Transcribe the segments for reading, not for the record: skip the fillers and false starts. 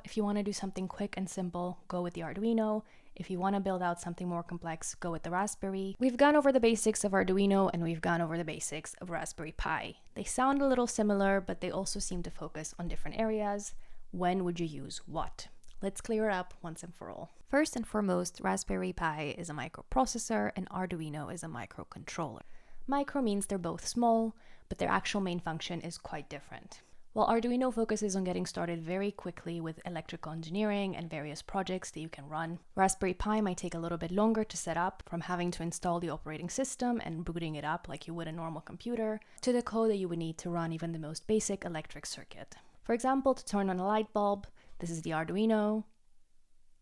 if you want to do something quick and simple, go with the Arduino. If you want to build out something more complex, go with the Raspberry. We've gone over the basics of Arduino and we've gone over the basics of Raspberry Pi. They sound a little similar, but they also seem to focus on different areas. When would you use what? Let's clear it up once and for all. First and foremost, Raspberry Pi is a microprocessor and Arduino is a microcontroller. Micro means they're both small, but their actual main function is quite different. While Arduino focuses on getting started very quickly with electrical engineering and various projects that you can run, Raspberry Pi might take a little bit longer to set up, from having to install the operating system and booting it up like you would a normal computer, to the code that you would need to run even the most basic electric circuit. For example, to turn on a light bulb, this is the Arduino,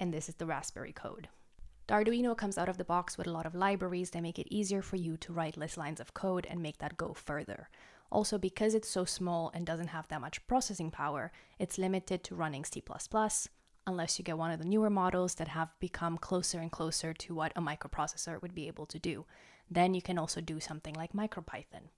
and this is the Raspberry code. The Arduino comes out of the box with a lot of libraries that make it easier for you to write less lines of code and make that go further. Also, because it's so small and doesn't have that much processing power, it's limited to running C++, unless you get one of the newer models that have become closer and closer to what a microprocessor would be able to do. Then you can also do something like MicroPython.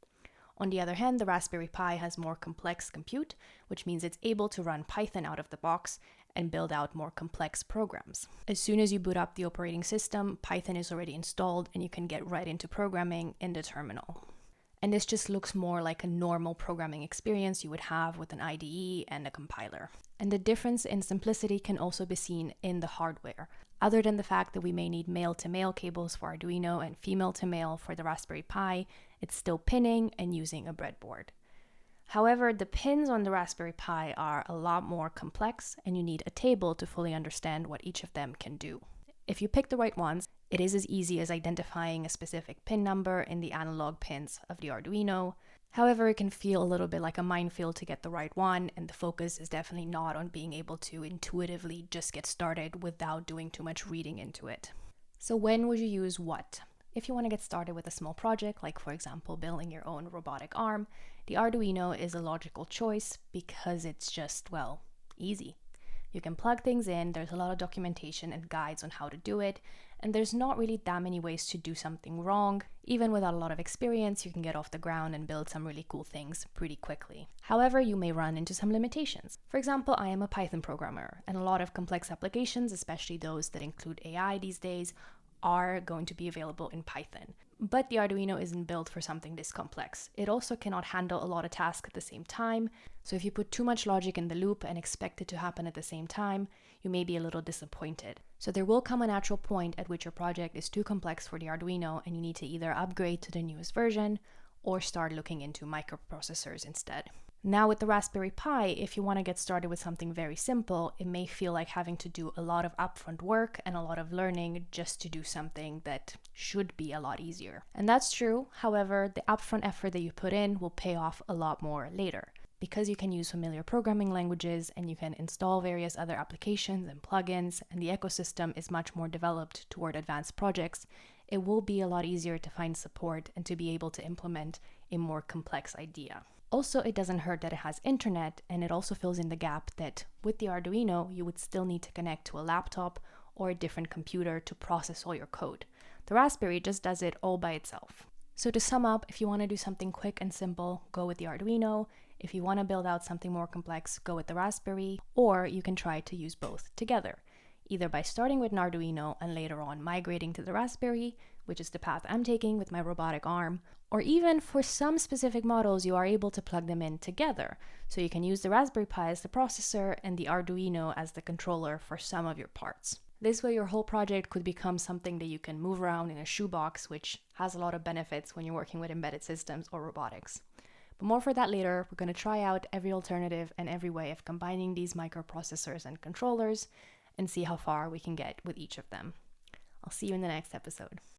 On the other hand, the Raspberry Pi has more complex compute, which means it's able to run Python out of the box and build out more complex programs. As soon as you boot up the operating system, Python is already installed and you can get right into programming in the terminal. And this just looks more like a normal programming experience you would have with an IDE and a compiler. And the difference in simplicity can also be seen in the hardware. Other than the fact that we may need male-to-male cables for Arduino and female-to-male for the Raspberry Pi, it's still pinning and using a breadboard. However, the pins on the Raspberry Pi are a lot more complex and you need a table to fully understand what each of them can do. If you pick the right ones, it is as easy as identifying a specific pin number in the analog pins of the Arduino. However, it can feel a little bit like a minefield to get the right one, and the focus is definitely not on being able to intuitively just get started without doing too much reading into it. So when would you use what? If you want to get started with a small project, like for example building your own robotic arm, the Arduino is a logical choice because it's just, well, easy. You can plug things in, there's a lot of documentation and guides on how to do it, and there's not really that many ways to do something wrong. Even without a lot of experience, you can get off the ground and build some really cool things pretty quickly. However, you may run into some limitations. For example, I am a Python programmer, and a lot of complex applications, especially those that include AI these days, are going to be available in Python. But the Arduino isn't built for something this complex. It also cannot handle a lot of tasks at the same time, so if you put too much logic in the loop and expect it to happen at the same time, you may be a little disappointed. So there will come a natural point at which your project is too complex for the Arduino and you need to either upgrade to the newest version or start looking into microprocessors instead. Now with the Raspberry Pi, if you want to get started with something very simple, it may feel like having to do a lot of upfront work and a lot of learning just to do something that should be a lot easier. And that's true. However, the upfront effort that you put in will pay off a lot more later. Because you can use familiar programming languages and you can install various other applications and plugins, and the ecosystem is much more developed toward advanced projects, it will be a lot easier to find support and to be able to implement a more complex idea. Also, it doesn't hurt that it has internet, and it also fills in the gap that with the Arduino, you would still need to connect to a laptop or a different computer to process all your code. The Raspberry just does it all by itself. So to sum up, if you want to do something quick and simple, go with the Arduino. If you want to build out something more complex, go with the Raspberry, or you can try to use both together, either by starting with an Arduino and later on migrating to the Raspberry, which is the path I'm taking with my robotic arm, or even for some specific models, you are able to plug them in together. So you can use the Raspberry Pi as the processor and the Arduino as the controller for some of your parts. This way your whole project could become something that you can move around in a shoebox, which has a lot of benefits when you're working with embedded systems or robotics. But more for that later. We're going to try out every alternative and every way of combining these microprocessors and controllers and see how far we can get with each of them. I'll see you in the next episode.